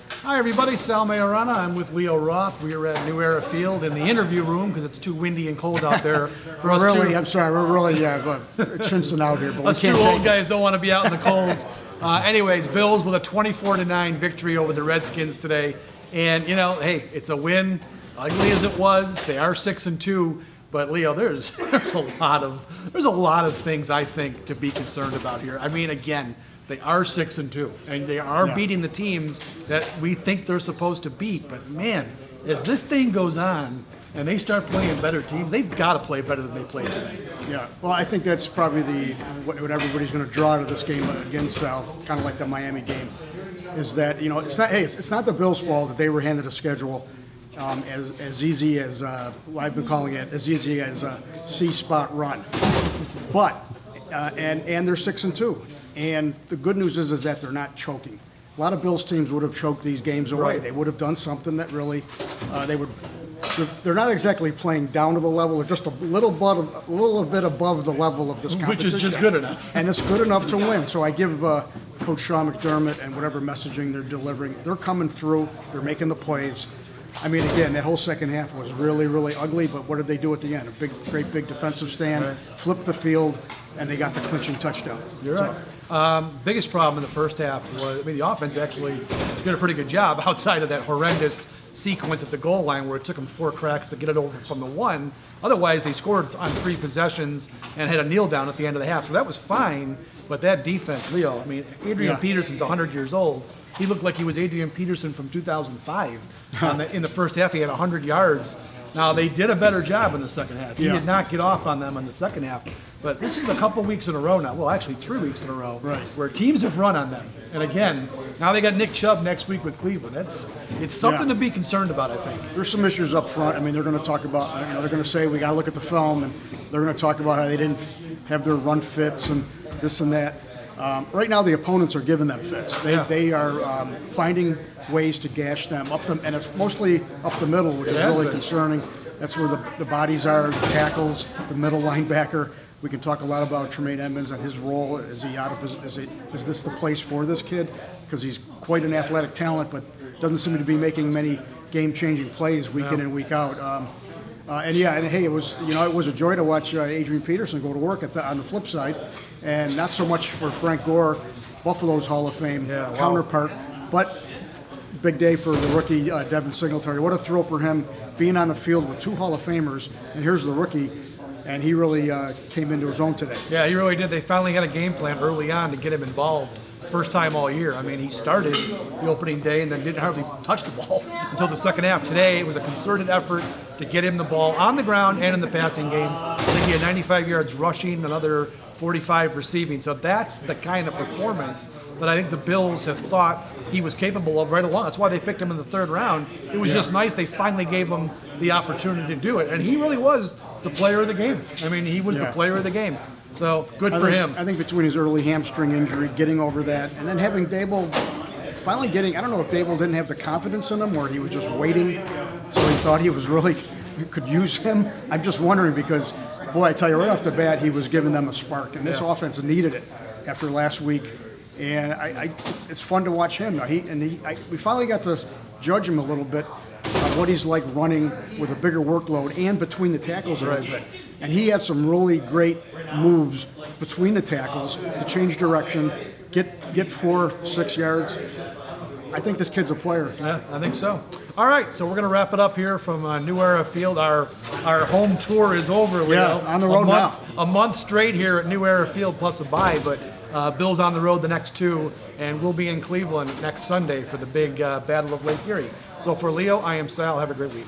Hi everybody, Sal Mayorana. I'm with Leo Roth. We are at New Era Field in the interview room because it's too windy and cold out there for us really, two. I'm sorry, we're really chinsing out here, but we Us two can't old take guys don't want to be out in the cold. Anyways, Bills with a 24-9 victory over the Redskins today. And, you know, hey, it's a win. Ugly as it was, they are 6-2. But Leo, there's a lot of things I think to be concerned about here. I mean, again, they are 6-2, and they are beating the teams that we think they're supposed to beat. But man, as this thing goes on and they start playing better teams, they've got to play better than they played today. Yeah, well, I think that's probably what everybody's going to draw out of this game against Sal, kind of like the Miami game, is that it's not the Bills' fault that they were handed a schedule as easy as I've been calling it, as easy as a C-spot run, but and they're 6-2. And the good news is that they're not choking. A lot of Bills teams would have choked these games away. Right. They would have done something that really, they're not exactly playing down to the level. They're just a little bit above the level of this competition. Which is just good enough. And it's good enough to win. So I give Coach Sean McDermott and whatever messaging they're delivering, they're coming through. They're making the plays. I mean, again, that whole second half was really, really ugly, but what did they do at the end? Great big defensive stand, Right. flipped the field, and they got the clinching touchdown. You're right. Biggest problem in the first half was, the offense actually did a pretty good job outside of that horrendous sequence at the goal line where it took them 4 cracks to get it over from the 1. Otherwise, they scored on 3 possessions and had a kneel down at the end of the half. So that was fine, but that defense, Leo, Adrian Peterson's 100 years old. He looked like he was Adrian Peterson from 2005. In the first half, he had 100 yards. Now, they did a better job in the second half. He did not get off on them in the second half. But this is a couple weeks in a row now. Well, actually 3 weeks in a row where teams have run on them. And again, now they got Nick Chubb next week with Cleveland. It's something to be concerned about, I think. There's some issues up front. I mean, they're going to talk about, they're going to say we got to look at the film, and they're going to talk about how they didn't have their run fits and this and that. Right now, the opponents are giving them fits. They are finding ways to gash them up them, and it's mostly up the middle, which is really concerning. That's where the bodies are, the tackles, the middle linebacker. We can talk a lot about Tremaine Edmonds and his role. Is he out of? Is this the place for this kid? Because he's quite an athletic talent, but doesn't seem to be making many game-changing plays week in and week out. Hey, it was a joy to watch Adrian Peterson go to work on the flip side, and not so much for Frank Gore, Buffalo's Hall of Fame counterpart, but big day for the rookie Devin Singletary. What a thrill for him being on the field with 2 Hall of Famers, and here's the rookie, and he really came into his own today. Yeah, he really did. They finally had a game plan early on to get him involved. First time all year. He started the opening day and then didn't hardly touch the ball until the second half. Today, it was a concerted effort to get him the ball on the ground and in the passing game. I think he had 95 yards rushing, another 45 receiving. So that's the kind of performance that I think the Bills have thought he was capable of right along. That's why they picked him in the 3rd round. It was just nice they finally gave him the opportunity to do it. And he really was the player of the game. He was the player of the game. So good for him. I think between his early hamstring injury, getting over that, and then having Dable finally getting, I don't know if Dable didn't have the confidence in him or he was just waiting, so he thought he could use him. I'm just wondering because, boy, I tell you, right off the bat, he was giving them a spark, and this offense needed it after last week. And it's fun to watch him. We finally got to judge him a little bit on what he's like running with a bigger workload and between the tackles a little bit. And he had some really great moves between the tackles to change direction, get 4-6 yards. I think this kid's a player. Yeah, I think so. All right, so we're going to wrap it up here from New Era Field. Our home tour is over. On the road now. A month straight here at New Era Field plus a bye, but Bills on the road the next 2, and we'll be in Cleveland next Sunday for the big Battle of Lake Erie. So for Leo, I am Sal. Have a great week.